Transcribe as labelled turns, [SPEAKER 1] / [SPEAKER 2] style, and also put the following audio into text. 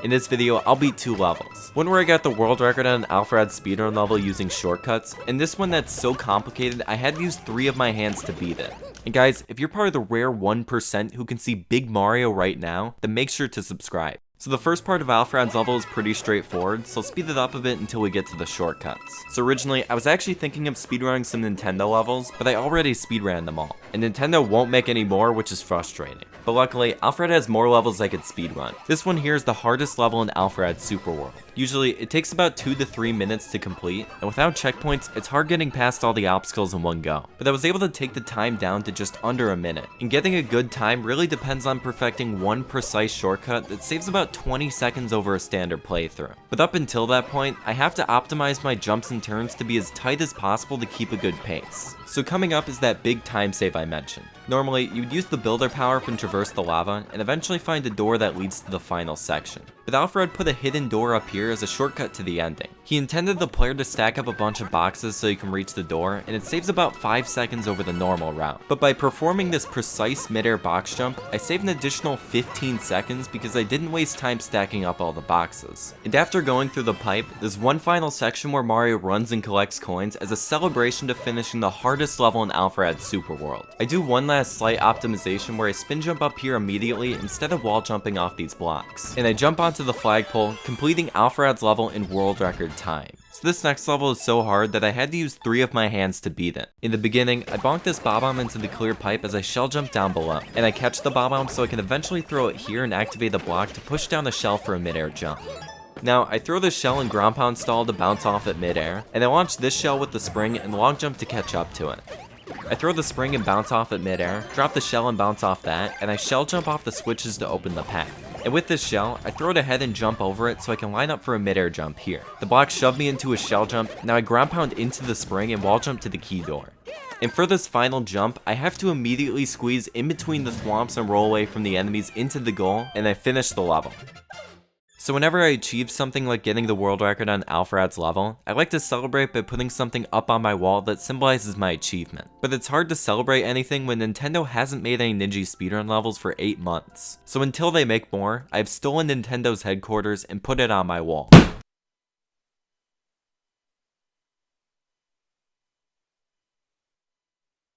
[SPEAKER 1] In this video, I'll beat 2 levels. One where I got the world record on an Alpharad speedrun level using shortcuts, and this one that's so complicated I had to use 3 of my hands to beat it. And guys, if you're part of the rare 1% who can see Big Mario right now, then make sure to subscribe. So the first part of Alpharad's level is pretty straightforward, so I'll speed it up a bit until we get to the shortcuts. So originally, I was actually thinking of speedrunning some Nintendo levels, but I already speedran them all. And Nintendo won't make any more, which is frustrating. But luckily, Alpharad has more levels I could speedrun. This one here is the hardest level in Alpharad Superworld. Usually, it takes about 2 to 3 minutes to complete, and without checkpoints, it's hard getting past all the obstacles in one go. But I was able to take the time down to just under a minute. And getting a good time really depends on perfecting one precise shortcut that saves about 20 seconds over a standard playthrough. But up until that point, I have to optimize my jumps and turns to be as tight as possible to keep a good pace. So coming up is that big time save I mentioned. Normally, you'd use the builder power-up and traverse the lava, and eventually find a door that leads to the final section. But Alpharad put a hidden door up here as a shortcut to the ending. He intended the player to stack up a bunch of boxes so you can reach the door, and it saves about 5 seconds over the normal route. But by performing this precise mid-air box jump, I saved an additional 15 seconds because I didn't waste time stacking up all the boxes. And after going through the pipe, there's one final section where Mario runs and collects coins as a celebration to finishing the hardest level in Alpharad Superworld. I do one last slight optimization where I spin jump up here immediately instead of wall jumping off these blocks. And I jump onto the flagpole, completing Alpharad's level in world record time. So this next level is so hard that I had to use 3 of my hands to beat it. In the beginning, I bonk this bob-omb into the clear pipe as I shell jump down below, and I catch the bob-omb so I can eventually throw it here and activate the block to push down the shell for a mid-air jump. Now, I throw the shell and ground pound stall to bounce off at mid-air, and I launch this shell with the spring and log jump to catch up to it. I throw the spring and bounce off at mid-air, drop the shell and bounce off that, and I shell jump off the switches to open the path. And with this shell, I throw it ahead and jump over it so I can line up for a mid-air jump here. The block shoved me into a shell jump, now I ground pound into the spring and wall jump to the key door. And for this final jump, I have to immediately squeeze in between the thwomps and roll away from the enemies into the goal, and I finish the level. So whenever I achieve something like getting the world record on Alpharad's level, I like to celebrate by putting something up on my wall that symbolizes my achievement. But it's hard to celebrate anything when Nintendo hasn't made any Ninja speedrun levels for 8 months. So until they make more, I've stolen Nintendo's headquarters and put it on my wall.